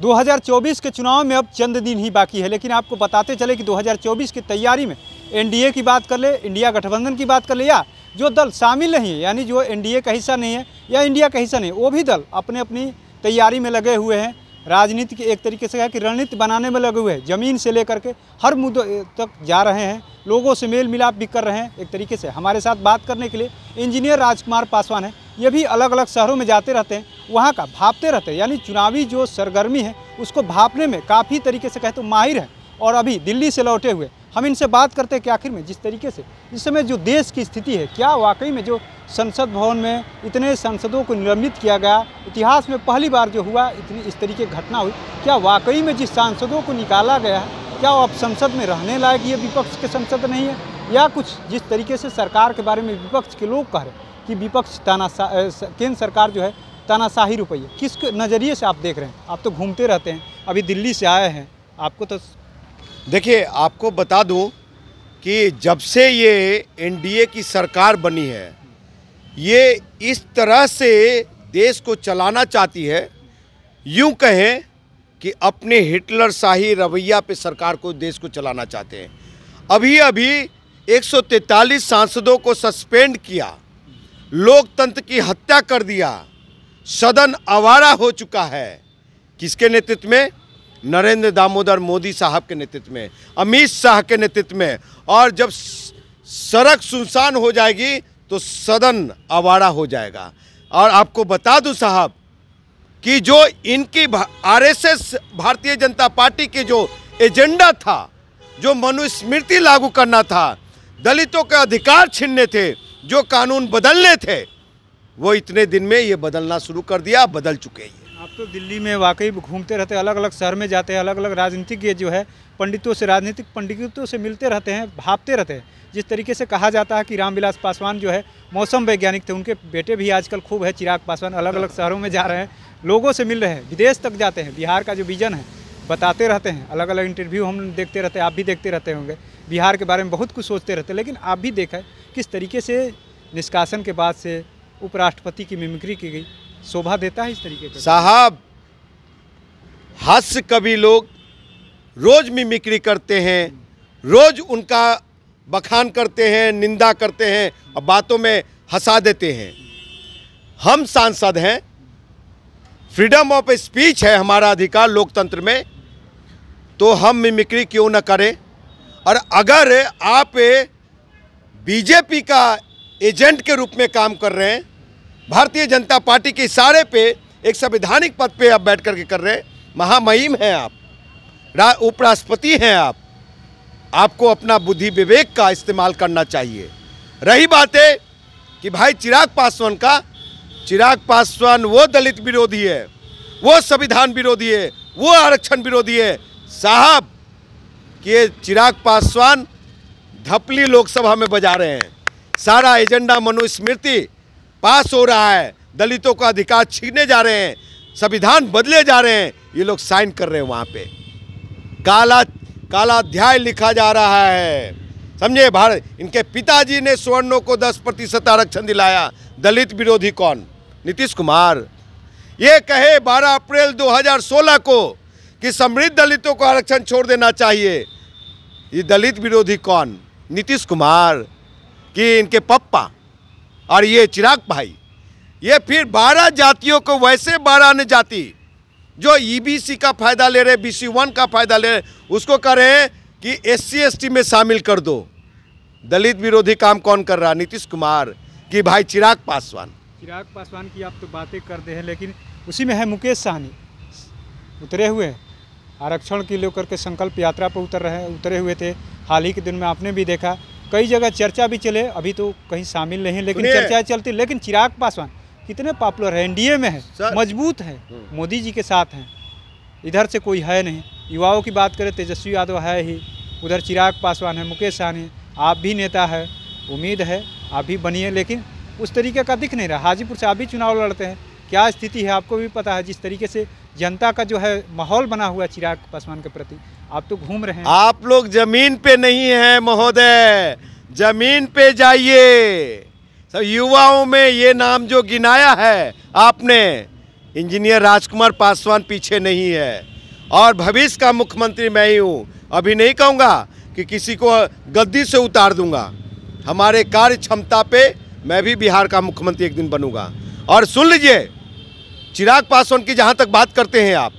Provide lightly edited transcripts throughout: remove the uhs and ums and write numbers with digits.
2024 के चुनाव में अब चंद दिन ही बाकी है, लेकिन आपको बताते चले कि 2024 की तैयारी में एनडीए की बात कर ले, इंडिया गठबंधन की बात कर ले, या जो दल शामिल नहीं है, यानी जो एनडीए का हिस्सा नहीं है या इंडिया का हिस्सा नहीं है, वो भी दल अपने अपनी तैयारी में लगे हुए हैं। राजनीति की एक तरीके से है कि रणनीति बनाने में लगे हुए हैं। ज़मीन से लेकर के हर मुद्दों तक जा रहे हैं, लोगों से मेल मिलाप भी कर रहे हैं। एक तरीके से हमारे साथ बात करने के लिए इंजीनियर राजकुमार पासवान है। ये भी अलग अलग शहरों में जाते रहते हैं, वहाँ का भापते रहते हैं, यानी चुनावी जो सरगर्मी है उसको भापने में काफ़ी तरीके से कहे तो माहिर है। और अभी दिल्ली से लौटे हुए हम इनसे बात करते हैं कि आखिर में जिस तरीके से इस समय जो देश की स्थिति है, क्या वाकई में जो संसद भवन में इतने सांसदों को निलंबित किया गया, इतिहास में पहली बार जो हुआ इतनी इस तरीके की घटना हुई, क्या वाकई में जिस सांसदों को निकाला गया है, क्या वो अब संसद में रहने लायक ये विपक्ष के संसद नहीं है, या कुछ जिस तरीके से सरकार के बारे में विपक्ष के लोग कह रहे हैं कि विपक्ष केंद्र सरकार जो है तानाशाही रुपये, किस नज़रिए से आप देख रहे हैं? आप तो घूमते रहते हैं, अभी दिल्ली से आए हैं, आपको तो देखिए, आपको बता दूं कि जब से ये एनडीए की सरकार बनी है, ये इस तरह से देश को चलाना चाहती है, यूं कहें कि अपने हिटलर शाही रवैया पे सरकार को, देश को चलाना चाहते हैं। अभी अभी 143 सांसदों को सस्पेंड किया, लोकतंत्र की हत्या कर दिया, सदन आवारा हो चुका है। किसके नेतृत्व में? नरेंद्र दामोदर मोदी साहब के नेतृत्व में, अमित शाह के नेतृत्व में। और जब सड़क सुनसान हो जाएगी तो सदन आवारा हो जाएगा। और आपको बता दूं साहब कि जो इनकी आरएसएस भारतीय जनता पार्टी के जो एजेंडा था, जो मनुस्मृति लागू करना था, दलितों के अधिकार छीनने थे, जो कानून बदलने थे, वो इतने दिन में ये बदलना शुरू कर दिया, बदल चुके हैं। आप तो दिल्ली में वाकई घूमते रहते हैं, अलग अलग शहर में जाते हैं, अलग अलग राजनीतिज्ञ जो है पंडितों से, राजनीतिक पंडितों से मिलते रहते हैं, भापते रहते हैं। जिस तरीके से कहा जाता है कि रामविलास पासवान जो है मौसम वैज्ञानिक थे, उनके बेटे भी आजकल खूब है, चिराग पासवान, अलग अलग शहरों में जा रहे हैं, लोगों से मिल रहे हैं, विदेश तक जाते हैं, बिहार का जो विजन है बताते रहते हैं, अलग अलग इंटरव्यू हम देखते रहते हैं, आप भी देखते रहते होंगे, बिहार के बारे में बहुत कुछ सोचते रहते हैं। लेकिन आप भी देखा है किस तरीके से निष्कासन के बाद से उपराष्ट्रपति की मिमिक्री की गई, शोभा देता है इस तरीके का साहब। हास्य कवि लोग रोज मिमिक्री करते हैं, रोज उनका बखान करते हैं, निंदा करते हैं और बातों में हंसा देते हैं। हम सांसद हैं, फ्रीडम ऑफ स्पीच है हमारा अधिकार लोकतंत्र में, तो हम मिमिक्री क्यों न करें। और अगर आप बीजेपी का एजेंट के रूप में काम कर रहे हैं, भारतीय जनता पार्टी के इशारे पे एक संवैधानिक पद पे आप बैठ करके कर रहे हैं, महामहिम हैं आप, उपराष्ट्रपति हैं आप, आपको अपना बुद्धि विवेक का इस्तेमाल करना चाहिए। रही बात है कि भाई चिराग पासवान वो दलित विरोधी है, वो संविधान विरोधी है, वो आरक्षण विरोधी है साहब, कि ये चिराग पासवान धपली लोकसभा में बजा रहे हैं। सारा एजेंडा मनुस्मृति पास हो रहा है, दलितों का अधिकार छीनने जा रहे हैं, संविधान बदले जा रहे हैं, ये लोग साइन कर रहे हैं। वहाँ पे काला अध्याय लिखा जा रहा है, समझे। भारत, इनके पिताजी ने सवर्णों को 10% आरक्षण दिलाया। दलित विरोधी कौन? नीतीश कुमार। ये कहे 12 अप्रैल 2016 को कि समृद्ध दलितों को आरक्षण छोड़ देना चाहिए, ये दलित विरोधी कौन? नीतीश कुमार कि इनके पप्पा और ये चिराग भाई। ये फिर 12 जातियों को, वैसे 12 अन्य जाति जो ईबीसी का फायदा ले रहे, BC1 का फायदा ले रहे, उसको कह रहे हैं कि SC ST में शामिल कर दो। दलित विरोधी काम कौन कर रहा? नीतीश कुमार कि भाई चिराग पासवान की आप तो बातें करते हैं, लेकिन उसी में है मुकेश सहनी उतरे हुए हैं, आरक्षण के लेकर के संकल्प यात्रा पर उतरे हुए थे। हाल ही के दिन में आपने भी देखा कई जगह चर्चा भी चले, अभी तो कहीं शामिल नहीं है, लेकिन चर्चाएं चलती। लेकिन चिराग पासवान कितने पॉपुलर है, एनडीए में है, मजबूत है, मोदी जी के साथ हैं, इधर से कोई है नहीं। युवाओं की बात करें, तेजस्वी यादव है ही, उधर चिराग पासवान है, मुकेश सहनी, आप भी नेता है, उम्मीद है आप भी बनिए, लेकिन उस तरीके का दिख नहीं रहा। हाजीपुर से आप भी चुनाव लड़ते हैं, क्या स्थिति है आपको भी पता है, जिस तरीके से जनता का जो है माहौल बना हुआ है चिराग पासवान के प्रति, आप तो घूम रहे हैं। आप लोग जमीन पे नहीं हैं महोदय, जमीन पे जाइए। सब युवाओं में ये नाम जो गिनाया है आपने, इंजीनियर राजकुमार पासवान पीछे नहीं है। और भविष्य का मुख्यमंत्री मैं ही हूँ। अभी नहीं कहूँगा कि किसी को गद्दी से उतार दूंगा। हमारे कार्य क्षमता पे मैं भी बिहार का मुख्यमंत्री एक दिन बनूंगा। और सुन लीजिए, चिराग पासवान की जहाँ तक बात करते हैं आप,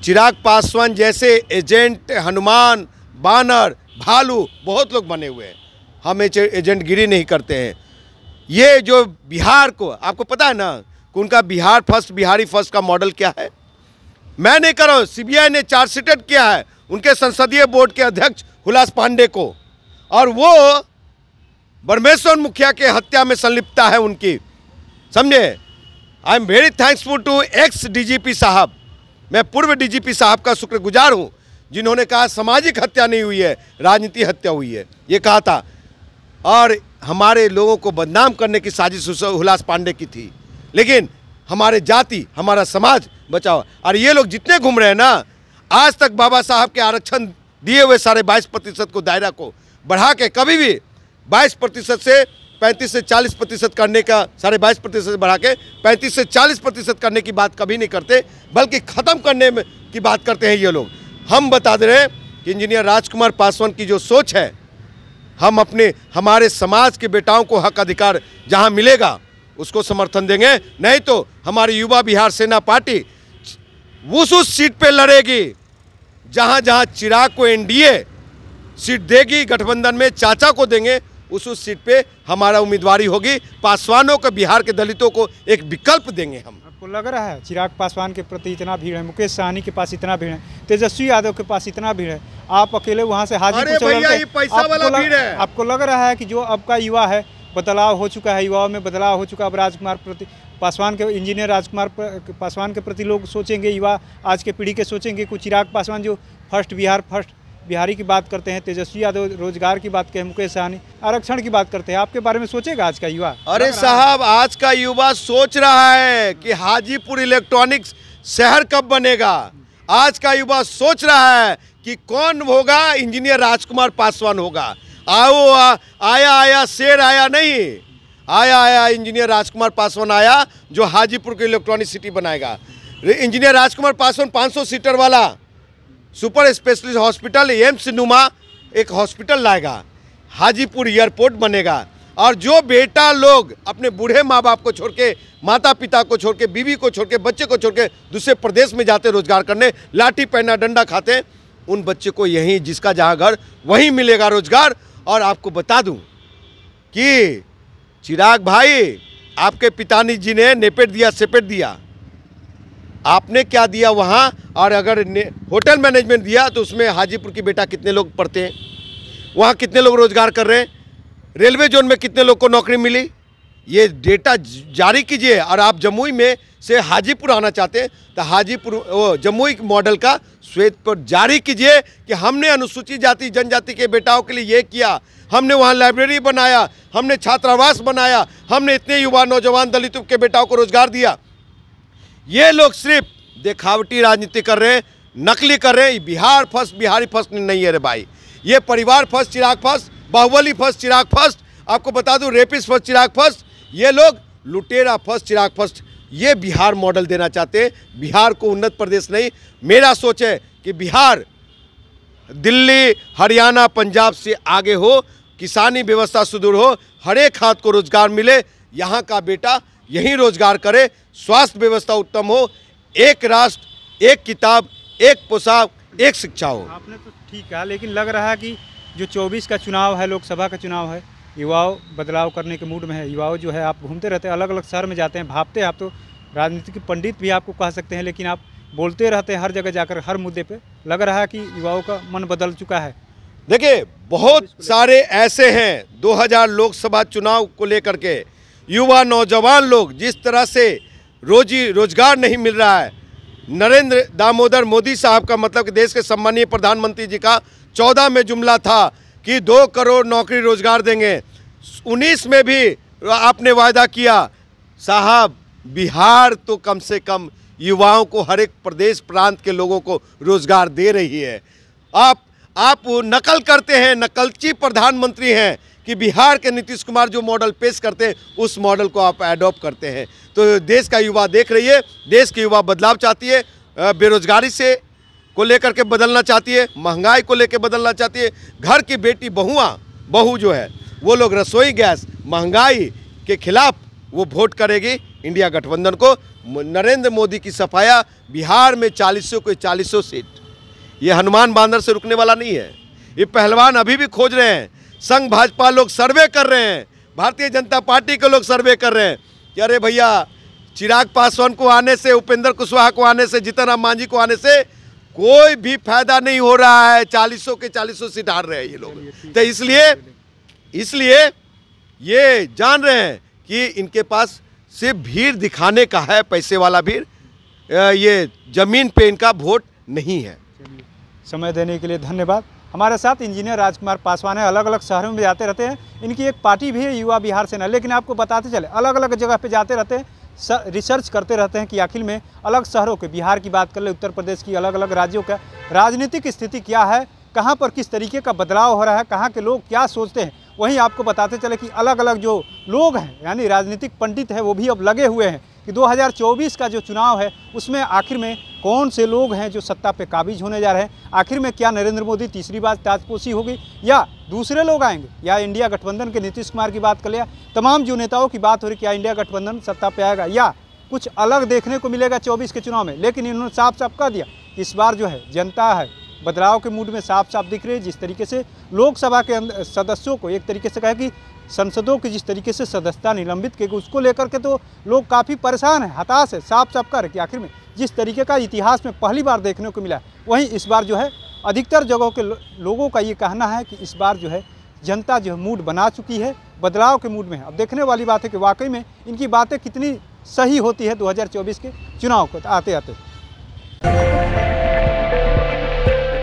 चिराग पासवान जैसे एजेंट हनुमान, बानर, भालू बहुत लोग बने हुए हैं। हम एजेंट गिरी नहीं करते हैं। ये जो बिहार को, आपको पता है ना कि उनका बिहार फर्स्ट, बिहारी फर्स्ट का मॉडल क्या है? मैं नहीं कर रहा हूँ, सीबीआई ने चार्जशीटेड किया है उनके संसदीय बोर्ड के अध्यक्ष हुलास पांडे को, और वो ब्रह्मेश्वर मुखिया के हत्या में संलिप्तता है उनकी, समझे। I am very thanksful to X DGP साहब। मैं पूर्व डीजीपी साहब का शुक्रगुजार हूँ जिन्होंने कहा सामाजिक हत्या नहीं हुई है, राजनीतिक हत्या हुई है, ये कहा था। और हमारे लोगों को बदनाम करने की साजिश हुलास पांडे की थी, लेकिन हमारे जाति, हमारा समाज बचाओ। और ये लोग जितने घूम रहे हैं ना, आज तक बाबा साहब के आरक्षण दिए हुए 22.5% को, दायरा को बढ़ा के कभी भी 22% से 35 से 40% करने का, 22.5% से बढ़ा के 35 से 40% करने की बात कभी नहीं करते, बल्कि ख़त्म करने में की बात करते हैं ये लोग। हम बता दे रहे हैं कि इंजीनियर राजकुमार पासवान की जो सोच है, हम हमारे समाज के बेटाओं को हक अधिकार जहां मिलेगा उसको समर्थन देंगे। नहीं तो हमारी युवा बिहार सेना पार्टी उस सीट पे लड़ेगी जहां जहां चिराग को एनडीए सीट देगी, गठबंधन में चाचा को देंगे, उस सीट पे हमारा उम्मीदवारी होगी। पासवानों को, बिहार के दलितों को एक विकल्प देंगे हम। आपको लग रहा है चिराग पासवान के प्रति इतना भीड़ है, मुकेश सहनी के पास इतना भीड़ है, तेजस्वी यादव के पास इतना भीड़ है, आप अकेले वहां से हाजीपुर ये पैसा वाला भीड़ है। आपको लग रहा है कि जो अब का युवा है, बदलाव हो चुका है, युवाओं में बदलाव हो चुका है। अब राजकुमार पासवान के, इंजीनियर राजकुमार पासवान के प्रति लोग सोचेंगे, युवा आज के पीढ़ी के सोचेंगे कि चिराग पासवान जो फर्स्ट बिहारी की बात करते हैं, तेजस्वी यादव रोजगार की बात करते हैं, मुकेश सहनी आरक्षण की बात करते हैं, आपके बारे में सोचेगा आज का युवा? अरे साहब, आज का युवा सोच रहा है कि हाजीपुर इलेक्ट्रॉनिक्स शहर कब बनेगा। आज का युवा सोच रहा है कि कौन होगा, इंजीनियर राजकुमार पासवान होगा। आया शेर आया नहीं, आया इंजीनियर राजकुमार पासवान आया, जो हाजीपुर को इलेक्ट्रॉनिक सिटी बनाएगा। इंजीनियर राजकुमार पासवान 500 सीटर वाला सुपर स्पेशलिस्ट हॉस्पिटल, एम्स नुमा एक हॉस्पिटल लाएगा, हाजीपुर एयरपोर्ट बनेगा। और जो बेटा लोग अपने बूढ़े माँ बाप को छोड़ के, माता पिता को छोड़ के, बीवी को छोड़ के, बच्चे को छोड़ के दूसरे प्रदेश में जाते रोजगार करने, लाठी पहना डंडा खाते, उन बच्चे को यहीं, जिसका जहाँ घर वहीं मिलेगा रोजगार। और आपको बता दूं कि चिराग भाई, आपके पिताजी जी ने नेपेट दिया, सेपेट दिया, आपने क्या दिया वहाँ? और अगर होटल मैनेजमेंट दिया तो उसमें हाजीपुर की बेटा कितने लोग पढ़ते हैं, वहाँ कितने लोग रोजगार कर रहे हैं, रेलवे जोन में कितने लोग को नौकरी मिली, ये डेटा जारी कीजिए। और आप जमुई में से हाजीपुर आना चाहते हैं तो हाजीपुर जमुई मॉडल का श्वेत पत्र जारी कीजिए कि हमने अनुसूचित जाति जनजाति के बेटाओं के लिए ये किया, हमने वहाँ लाइब्रेरी बनाया, हमने छात्रावास बनाया, हमने इतने युवा नौजवान दलितों के बेटाओं को रोजगार दिया। ये लोग सिर्फ दिखावटी राजनीति कर रहे हैं, नकली कर रहे हैं। बिहार फर्स्ट, बिहारी फर्स्ट नहीं है रे भाई, ये परिवार फर्स्ट चिराग फर्स्ट, बाहुबली फर्स्ट चिराग फर्स्ट, आपको बता दूं रेपिस्ट फर्स्ट चिराग फर्स्ट, ये लोग लुटेरा फर्स्ट चिराग फर्स्ट, ये बिहार मॉडल देना चाहते हैं। बिहार को उन्नत प्रदेश नहीं, मेरा सोच है कि बिहार दिल्ली, हरियाणा, पंजाब से आगे हो, किसानी व्यवस्था सुदृढ़ हो, हर एक हाथ को रोजगार मिले, यहाँ का बेटा यहीं रोजगार करे, स्वास्थ्य व्यवस्था उत्तम हो, एक राष्ट्र, एक किताब, एक पोशाक, एक शिक्षा हो। आपने तो ठीक कहा, लेकिन लग रहा है कि जो 24 का चुनाव है, लोकसभा का चुनाव है, युवाओं बदलाव करने के मूड में है। युवाओं जो है, आप घूमते रहते हैं, अलग अलग शहर में जाते हैं, भापते हैं, आप तो राजनीति के पंडित भी आपको कह सकते हैं, लेकिन आप बोलते रहते हैं हर जगह जाकर, हर मुद्दे पे। लग रहा है कि युवाओं का मन बदल चुका है। देखिए, बहुत सारे ऐसे हैं 2000 लोकसभा चुनाव को लेकर के युवा नौजवान लोग जिस तरह से रोजगार नहीं मिल रहा है। नरेंद्र दामोदर मोदी साहब का, मतलब कि देश के सम्मानीय प्रधानमंत्री जी का 14 में जुमला था कि 2 करोड़ नौकरी रोजगार देंगे। 19 में भी आपने वायदा किया। साहब, बिहार तो कम से कम युवाओं को, हर एक प्रदेश प्रांत के लोगों को रोजगार दे रही है। आप नकल करते हैं, नकलची प्रधानमंत्री हैं कि बिहार के नीतीश कुमार जो मॉडल पेश करते हैं उस मॉडल को आप एडॉप्ट करते हैं। तो देश का युवा देख रही है, देश की युवा बदलाव चाहती है, बेरोजगारी से को लेकर के बदलना चाहती है, महंगाई को लेकर बदलना चाहती है। घर की बेटी बहू जो है वो लोग रसोई गैस महंगाई के खिलाफ वो वोट करेगी इंडिया गठबंधन को। नरेंद्र मोदी की सफाया बिहार में 40 को 40 सीट, ये हनुमान बांदर से रुकने वाला नहीं है। ये पहलवान अभी भी खोज रहे हैं। संघ भाजपा लोग सर्वे कर रहे हैं, भारतीय जनता पार्टी के लोग सर्वे कर रहे हैं कि अरे भैया चिराग पासवान को आने से, उपेंद्र कुशवाहा को आने से, जीतन राम मांझी को आने से कोई भी फायदा नहीं हो रहा है। 40 के 40 सीट हार रहे हैं ये लोग। तो इसलिए ये जान रहे हैं कि इनके पास सिर्फ भीड़ दिखाने का है, पैसे वाला भीड़, ये जमीन पे इनका वोट नहीं है। समय देने के लिए धन्यवाद। हमारे साथ इंजीनियर राजकुमार पासवान है, अलग अलग शहरों में जाते रहते हैं। इनकी एक पार्टी भी है युवा बिहार सेना, लेकिन आपको बताते चले अलग अलग जगह पे जाते रहते हैं, रिसर्च करते रहते हैं कि आखिर में अलग शहरों के, बिहार की बात कर ले, उत्तर प्रदेश की, अलग अलग राज्यों का राजनीतिक स्थिति क्या है, कहाँ पर किस तरीके का बदलाव हो रहा है, कहाँ के लोग क्या सोचते हैं। वहीं आपको बताते चले कि अलग अलग जो लोग हैं यानी राजनीतिक पंडित हैं वो भी अब लगे हुए हैं कि 2024 का जो चुनाव है उसमें आखिर में कौन से लोग हैं जो सत्ता पे काबिज होने जा रहे हैं। आखिर में क्या नरेंद्र मोदी तीसरी बार ताजपोशी होगी या दूसरे लोग आएंगे, या इंडिया गठबंधन के नीतीश कुमार की बात कर लिया, तमाम जो नेताओं की बात हो रही, क्या इंडिया गठबंधन सत्ता पे आएगा या कुछ अलग देखने को मिलेगा 24 के चुनाव में। लेकिन इन्होंने साफ साफ कह दिया इस बार जो है जनता है बदलाव के मूड में साफ साफ दिख रही है। जिस तरीके से लोकसभा के सदस्यों को एक तरीके से कहे कि संसदों की जिस तरीके से सदस्यता निलंबित की, उसको लेकर के तो लोग काफ़ी परेशान हैं, हताश है, साफ साफ कर कि आखिर में जिस तरीके का इतिहास में पहली बार देखने को मिला, वहीं इस बार जो है अधिकतर जगहों के लोगों का ये कहना है कि इस बार जो है जनता जो है मूड बना चुकी है, बदलाव के मूड में है। अब देखने वाली बात है कि वाकई में इनकी बातें कितनी सही होती है 2024 के चुनाव को आते आते।